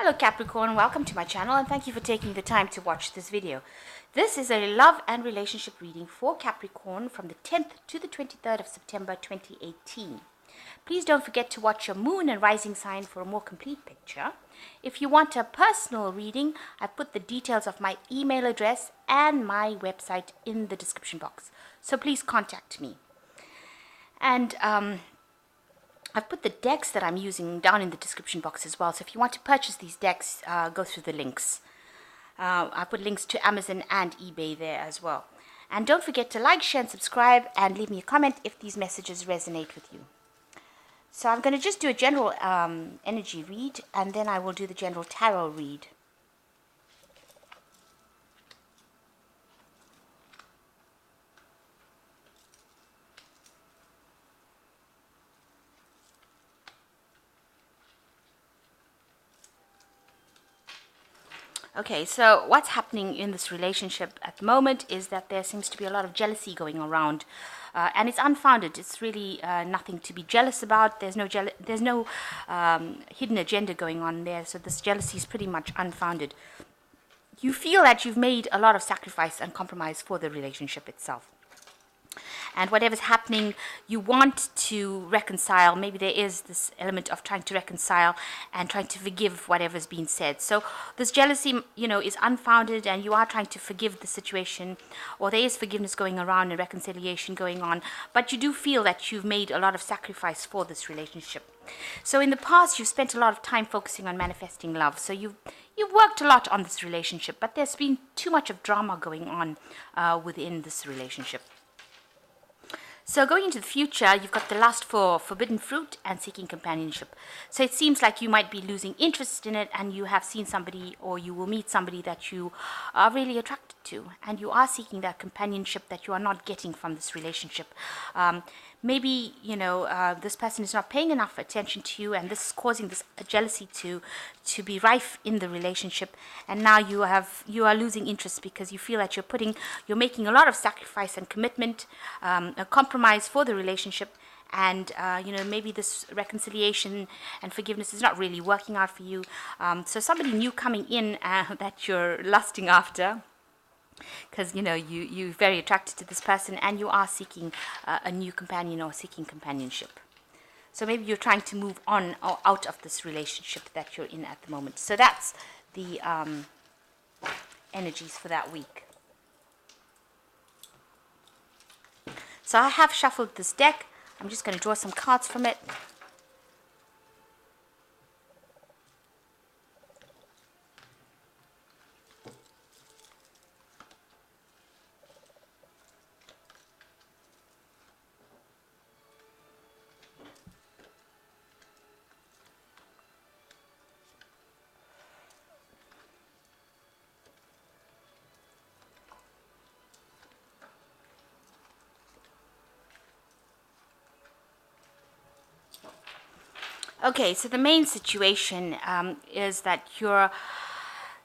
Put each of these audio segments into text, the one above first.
Hello Capricorn, welcome to my channel and thank you for taking the time to watch this video. This is a love and relationship reading for Capricorn from the 10th to the 23rd of September 2018. Please don't forget to watch your moon and rising sign for a more complete picture. If you want a personal reading, I've put the details of my email address and my website in the description box. So please contact me. And I've put the decks that I'm using down in the description box as well. So if you want to purchase these decks, go through the links. I put links to Amazon and eBay there as well. And don't forget to like, share, and subscribe, and leave me a comment if these messages resonate with you. So I'm going to just do a general energy read, and then I will do the general tarot read. Okay, so what's happening in this relationship at the moment is that there seems to be a lot of jealousy going around, and it's unfounded. It's really nothing to be jealous about. There's no hidden agenda going on there, so this jealousy is pretty much unfounded. You feel that you've made a lot of sacrifice and compromise for the relationship itself. And whatever's happening, you want to reconcile. Maybe there is this element of trying to reconcile and trying to forgive whatever's been said. So this jealousy, is unfounded, and you are trying to forgive the situation, or there is forgiveness going around and reconciliation going on. But you do feel that you've made a lot of sacrifice for this relationship. So in the past, you've spent a lot of time focusing on manifesting love. So you've worked a lot on this relationship, but there's been too much of drama going on within this relationship. So going into the future, you've got the lust for forbidden fruit and seeking companionship. So it seems like you might be losing interest in it, and you have seen somebody, or you will meet somebody that you are really attracted to, and you are seeking that companionship that you are not getting from this relationship. Maybe, this person is not paying enough attention to you, and this is causing this jealousy to be rife in the relationship. And now you are losing interest because you feel that you're making a lot of sacrifice and commitment, a compromise for the relationship. And, maybe this reconciliation and forgiveness is not really working out for you. So somebody new coming in that you're lusting after, because you're very attracted to this person, and you are seeking a new companion or seeking companionship. So maybe you're trying to move on or out of this relationship that you're in at the moment. So that's the energies for that week. So I have shuffled this deck. I'm just going to draw some cards from it. Okay, so the main situation is that you're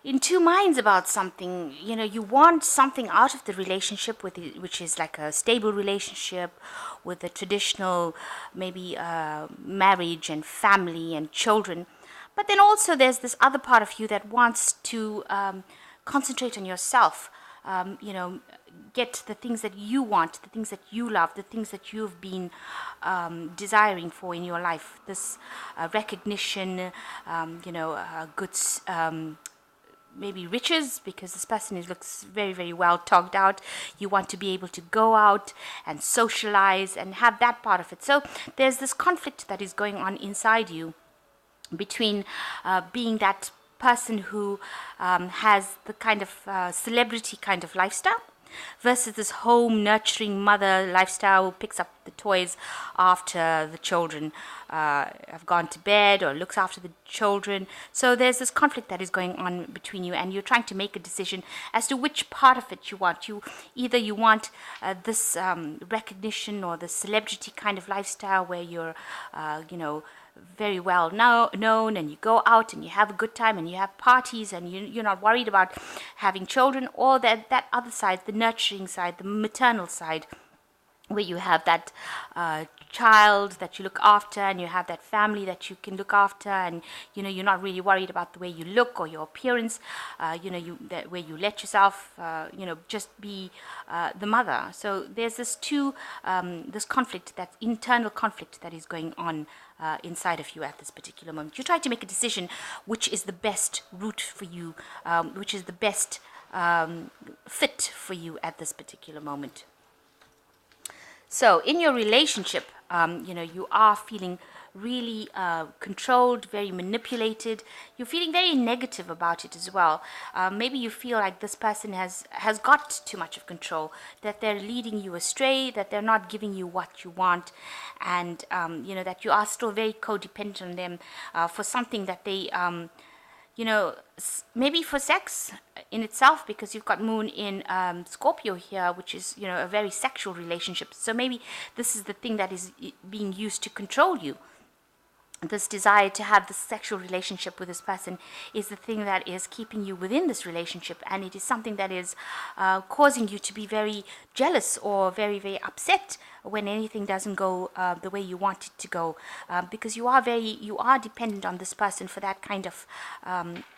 in two minds about something. You want something out of the relationship, which is like a stable relationship with a traditional, maybe marriage and family and children. But then also there's this other part of you that wants to concentrate on yourself. Get the things that you want, the things that you love, the things that you've been desiring for in your life. This recognition, goods, maybe riches, because this person looks very, very well togged out. You want to be able to go out and socialize and have that part of it. So there's this conflict that is going on inside you between being that person who has the kind of celebrity kind of lifestyle versus this home nurturing mother lifestyle who picks up the toys after the children have gone to bed, or looks after the children. So there's this conflict that is going on between you, and you're trying to make a decision as to which part of it you want. Either you want this recognition or the celebrity kind of lifestyle where you're very well known, and you go out and you have a good time and you have parties and you're not worried about having children, or that other side, the nurturing side, the maternal side, where you have that child that you look after, and you have that family that you can look after, and you're not really worried about the way you look or your appearance, where you let yourself just be the mother. So there's this conflict, that internal conflict that is going on inside of you at this particular moment. You try to make a decision which is the best route for you, which is the best fit for you at this particular moment. So in your relationship, you are feeling really controlled, very manipulated. You're feeling very negative about it as well. Maybe you feel like this person has got too much of control, that they're leading you astray, that they're not giving you what you want, and that you are still very codependent on them for something that they maybe for sex in itself, because you've got moon in Scorpio here, which is, a very sexual relationship. So maybe this is the thing that is being used to control you. This desire to have this sexual relationship with this person is the thing that is keeping you within this relationship, and it is something that is causing you to be very jealous or very, very upset when anything doesn't go the way you want it to go, because you are dependent on this person for that kind of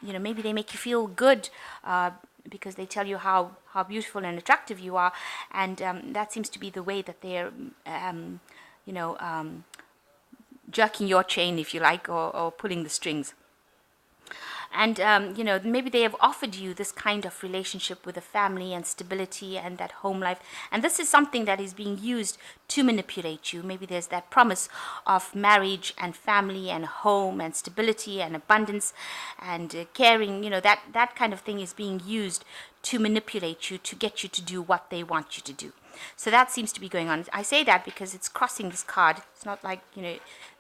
maybe they make you feel good because they tell you how beautiful and attractive you are, and that seems to be the way that they're jerking your chain, if you like, or pulling the strings. And maybe they have offered you this kind of relationship with a family and stability and that home life, and this is something that is being used to manipulate you. Maybe there's that promise of marriage and family and home and stability and abundance and caring. That kind of thing is being used to manipulate you, to get you to do what they want you to do. So that seems to be going on. I say that because it's crossing this card. It's not like,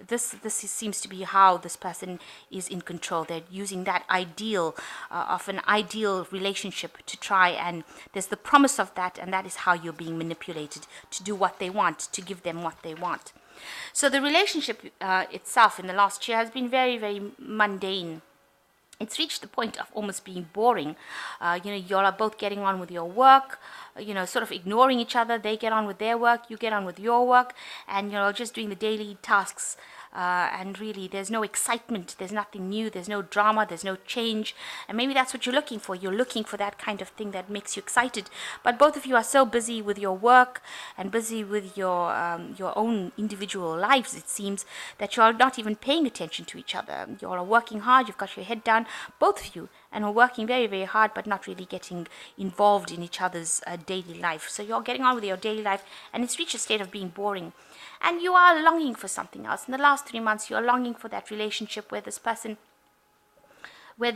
this seems to be how this person is in control. They're using that ideal of an ideal relationship to try, and there's the promise of that, and that is how you're being manipulated to do what they want, to give them what they want. So the relationship itself in the last year has been very, very mundane. It's reached the point of almost being boring. You all are both getting on with your work, sort of ignoring each other. They get on with their work, you get on with your work, and just doing the daily tasks. And really, there's no excitement, there's nothing new, there's no drama, there's no change. And maybe that's what you're looking for. You're looking for that kind of thing that makes you excited. But both of you are so busy with your work and busy with your own individual lives, it seems, that you're not even paying attention to each other. You're all working hard, you've got your head down, both of you, and are working very, very hard, but not really getting involved in each other's daily life. So you're getting on with your daily life, and it's reached a state of being boring. And you are longing for something else. In the last 3 months, you're longing for that relationship where this person, where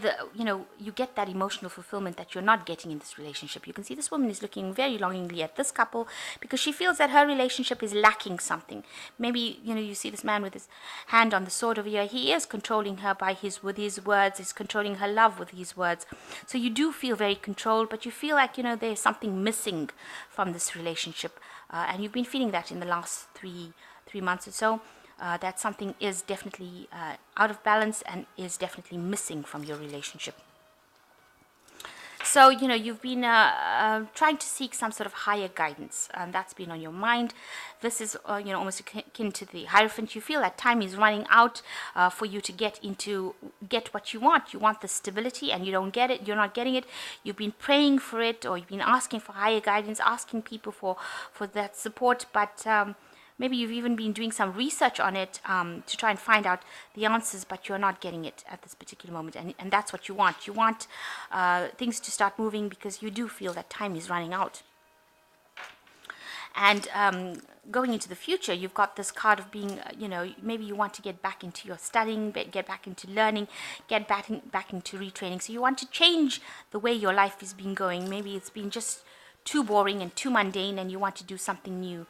you get that emotional fulfillment that you're not getting in this relationship. You can see this woman is looking very longingly at this couple because she feels that her relationship is lacking something. Maybe, you see this man with his hand on the sword over here. He is controlling her with his words. He's controlling her love with his words. So you do feel very controlled, but you feel like, there's something missing from this relationship. And you've been feeling that in the last three months or so. That something is definitely out of balance and is definitely missing from your relationship. So, you've been trying to seek some sort of higher guidance, and that's been on your mind. This is, almost akin to the Hierophant. You feel that time is running out for you to get what you want. You want the stability, and you don't get it. You're not getting it. You've been praying for it, or you've been asking for higher guidance, asking people for that support, but maybe you've even been doing some research on it to try and find out the answers, but you're not getting it at this particular moment. And that's what you want. You want things to start moving because you do feel that time is running out. And going into the future, you've got this card of being, maybe you want to get back into your studying, get back into learning, get back into retraining. So you want to change the way your life has been going. Maybe it's been just too boring and too mundane, and you want to do something new,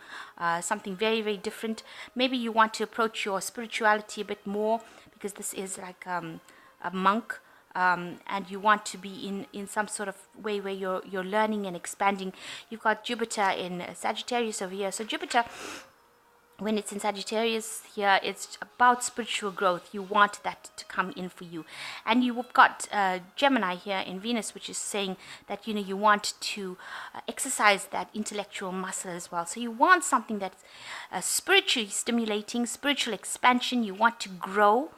something very, very different. Maybe you want to approach your spirituality a bit more, because this is like a monk, and you want to be in some sort of way where you're learning and expanding. You've got Jupiter in Sagittarius over here. So Jupiter when it's in Sagittarius here, it's about spiritual growth. You want that to come in for you. And you've got Gemini here in Venus, which is saying that, you want to exercise that intellectual muscle as well. So you want something that's spiritually stimulating, spiritual expansion. You want to grow.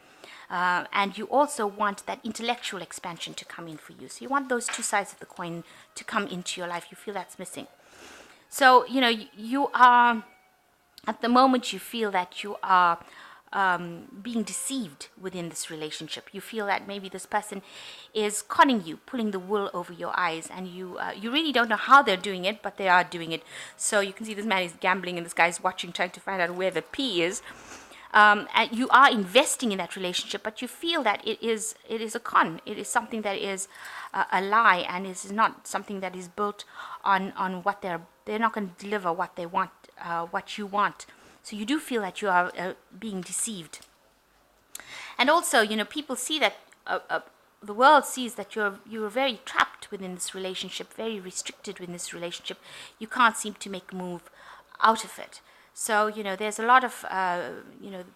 And you also want that intellectual expansion to come in for you. So you want those two sides of the coin to come into your life. You feel that's missing. So, you are... At the moment, you feel that you are being deceived within this relationship. You feel that maybe this person is conning you, pulling the wool over your eyes, and you really don't know how they're doing it, but they are doing it. So you can see this man is gambling, and this guy's watching, trying to find out where the P is. And you are investing in that relationship, but you feel that it is a con. It is something that is a lie, and is not something that is built on what they're not going to deliver what they want, what you want. So you do feel that you are being deceived. And also, people see that the world sees that you're very trapped within this relationship, very restricted within this relationship. You can't seem to make a move out of it. So, there's a lot of,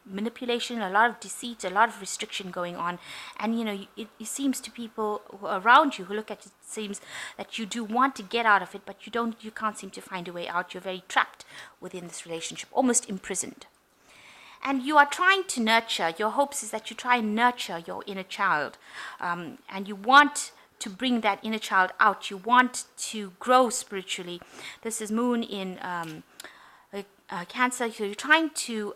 manipulation, a lot of deceit, a lot of restriction going on. And, it seems to people around you who look at it, seems that you do want to get out of it, but you can't seem to find a way out. You're very trapped within this relationship, almost imprisoned. And you are trying to nurture, your hopes is that you try and nurture your inner child. And you want to bring that inner child out. You want to grow spiritually. This is Moon in... Cancer, so you're trying to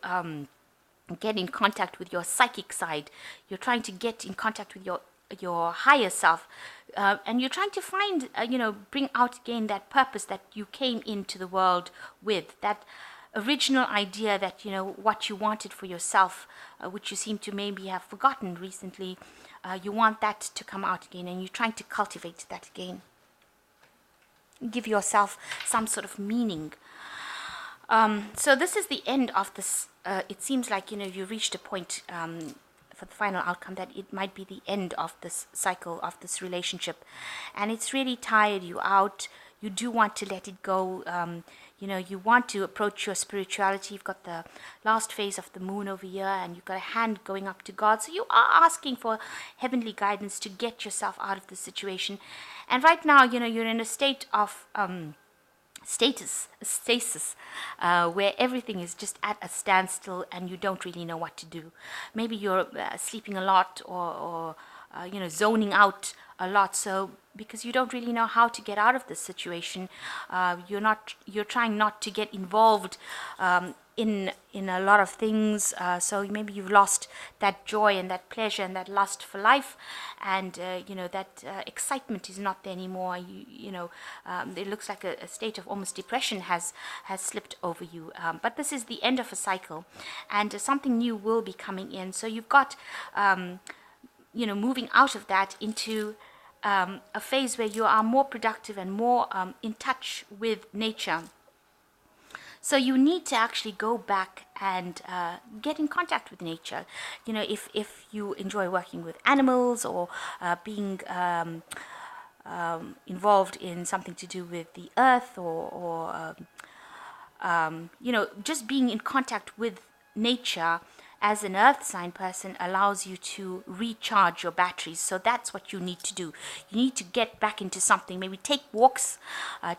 get in contact with your psychic side. You're trying to get in contact with your higher self, and you're trying to find, bring out again that purpose that you came into the world with, that original idea that, what you wanted for yourself, which you seem to maybe have forgotten recently. You want that to come out again, and you're trying to cultivate that again. Give yourself some sort of meaning. So this is the end of this. It seems like, you reached a point for the final outcome that it might be the end of this cycle, of this relationship. And it's really tired you out. You do want to let it go. You want to approach your spirituality. You've got the last phase of the moon over here, and you've got a hand going up to God. So you are asking for heavenly guidance to get yourself out of this situation. And right now, you're in a state of... stasis, where everything is just at a standstill and you don't really know what to do. Maybe you're sleeping a lot, or zoning out a lot. So because you don't really know how to get out of this situation, you're trying not to get involved in a lot of things. So maybe you've lost that joy and that pleasure and that lust for life, and that excitement is not there anymore. It looks like a state of almost depression has slipped over you. But this is the end of a cycle, and something new will be coming in. So you've got moving out of that into a phase where you are more productive and more in touch with nature. So you need to actually go back and get in contact with nature. If you enjoy working with animals, or being involved in something to do with the earth, or just being in contact with nature as an earth sign person allows you to recharge your batteries. So that's what you need to do. You need to get back into something. Maybe take walks,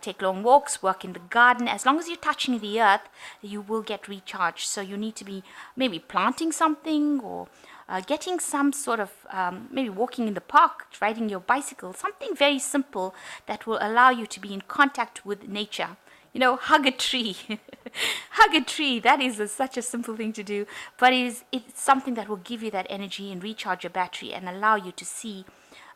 take long walks, work in the garden. As long as you're touching the earth, you will get recharged. So you need to be maybe planting something, or getting some sort of, maybe walking in the park, riding your bicycle, something very simple that will allow you to be in contact with nature. Hug a tree. Hug a tree. That is such a simple thing to do, but it's something that will give you that energy and recharge your battery and allow you to see,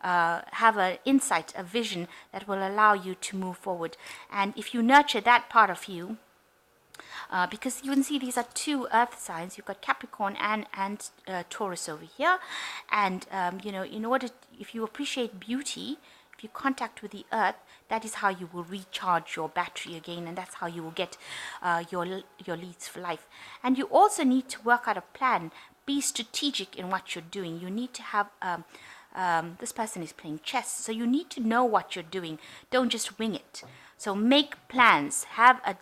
have an insight, a vision that will allow you to move forward. And if you nurture that part of you, because you can see these are two earth signs. You've got Capricorn and Taurus over here. And, if you appreciate beauty, if you contact with the earth, that is how you will recharge your battery again, and that's how you will get your leads for life. And you also need to work out a plan. Be strategic in what you're doing. You need to have this person is playing chess. So you need to know what you're doing. Don't just wing it. So make plans. Have a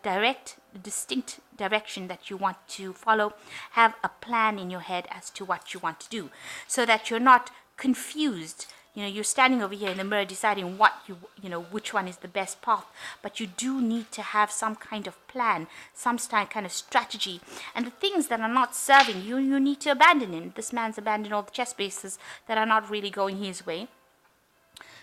distinct direction that you want to follow. Have a plan in your head as to what you want to do, so that you're not confused. You're standing over here in the mirror deciding which one is the best path, but you do need to have some kind of plan, some kind of strategy. And the things that are not serving you, you need to abandon him. This man's abandoned all the chess pieces that are not really going his way.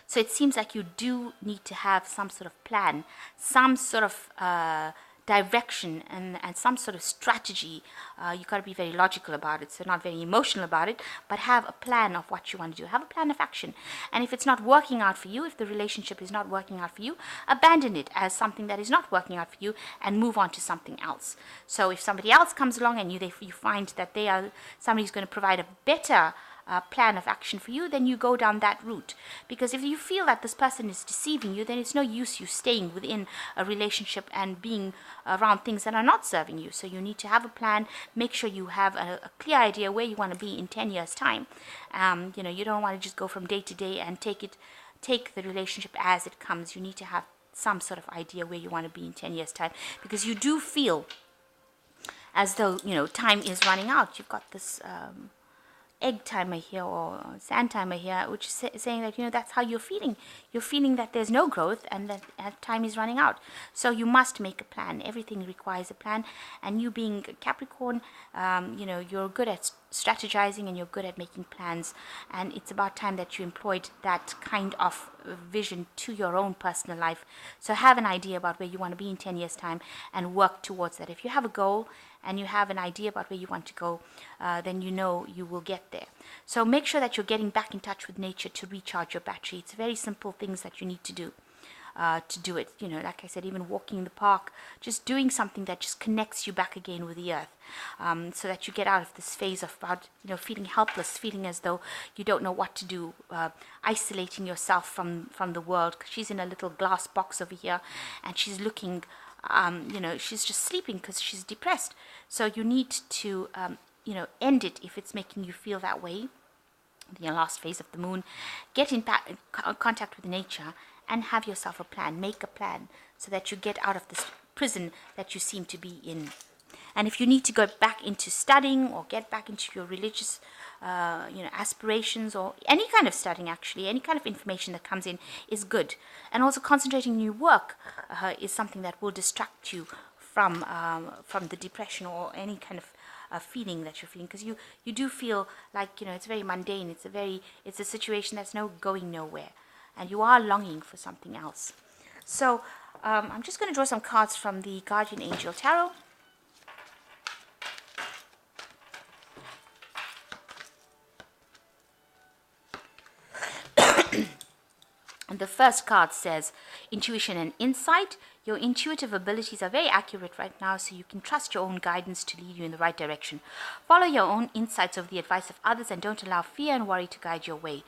So it seems like you do need to have some sort of plan, some sort of direction, and some sort of strategy. You got to be very logical about it, so not very emotional about it, but have a plan of what you want to do. Have a plan of action. And if it's not working out for you, if the relationship is not working out for you, abandon it as something that is not working out for you and move on to something else. So if somebody else comes along and you find that somebody's going to provide a better plan of action for you, then you go down that route. Because if you feel that this person is deceiving you, then it's no use you staying within a relationship and being around things that are not serving you. So you need to have a plan. Make sure you have a clear idea where you want to be in 10 years time. You don't want to just go from day to day and take the relationship as it comes. You need to have some sort of idea where you want to be in 10 years time, because you do feel as though time is running out. You've got this egg timer here, or sand timer here, which is saying that that's how you're feeling. You're feeling that there's no growth and that time is running out. So you must make a plan. Everything requires a plan. And you being Capricorn, you're good at strategizing and you're good at making plans. And it's about time that you employed that kind of vision to your own personal life. So have an idea about where you want to be in 10 years time and work towards that. If you have a goal and you have an idea about where you want to go, then you will get there. So make sure that you're getting back in touch with nature to recharge your battery. It's very simple things that you need to do it. Like I said, even walking in the park, just doing something that just connects you back again with the earth, so that you get out of this phase of feeling helpless, feeling as though you don't know what to do, isolating yourself from the world. She's in a little glass box over here, and she's looking. She's just sleeping because she's depressed. So you need to, end it if it's making you feel that way. The last phase of the moon, get in contact with nature and have yourself a plan. Make a plan so that you get out of this prison that you seem to be in. And if you need to go back into studying or get back into your religious aspirations, or any kind of studying, actually, any kind of information that comes in is good. And also concentrating on your work is something that will distract you from the depression or any kind of feeling that you're feeling, because you do feel like it's very mundane. It's a situation that's going nowhere, and you are longing for something else. So I'm just going to draw some cards from the Guardian Angel Tarot. And the first card says intuition and insight. Your intuitive abilities are very accurate right now, so you can trust your own guidance to lead you in the right direction. Follow your own insights over the advice of others, and don't allow fear and worry to guide your way.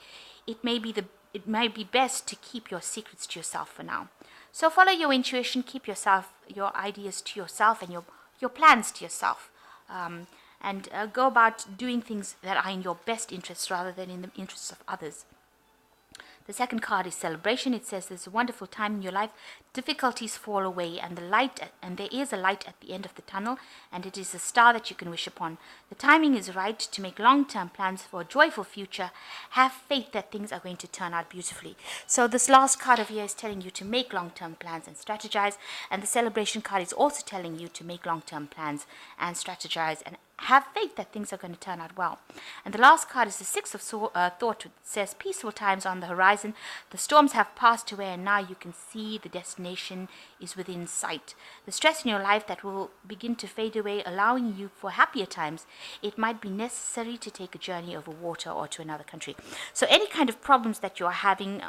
It may be best to keep your secrets to yourself for now. So follow your intuition, keep your ideas to yourself, and your plans to yourself. And go about doing things that are in your best interests rather than in the interests of others. The second card is celebration. It says there's a wonderful time in your life. Difficulties fall away, and there is a light at the end of the tunnel, and it is a star that you can wish upon. The timing is right to make long-term plans for a joyful future. Have faith that things are going to turn out beautifully. So this last card of here is telling you to make long-term plans and strategize, and the celebration card is also telling you to make long-term plans and strategize and have faith that things are going to turn out well. And the last card is the Six of Thought. It says peaceful times on the horizon. The storms have passed away, and now you can see the destination is within sight. The stress in your life that will begin to fade away, allowing you for happier times. It might be necessary to take a journey over water or to another country. So any kind of problems that you are having,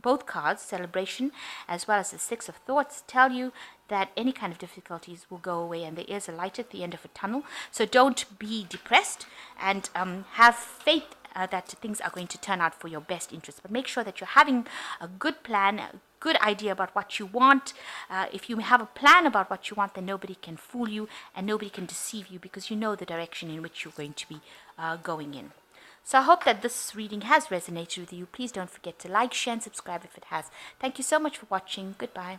both cards, celebration as well as the Six of Thoughts, tell you that any kind of difficulties will go away, and there is a light at the end of a tunnel. So don't be depressed, and have faith that things are going to turn out for your best interest. But make sure that you're having a good plan, a good idea about what you want. If you have a plan about what you want, then nobody can fool you and nobody can deceive you, because you know the direction in which you're going to be going in. So I hope that this reading has resonated with you. Please don't forget to like, share, and subscribe if it has. Thank you so much for watching. Goodbye.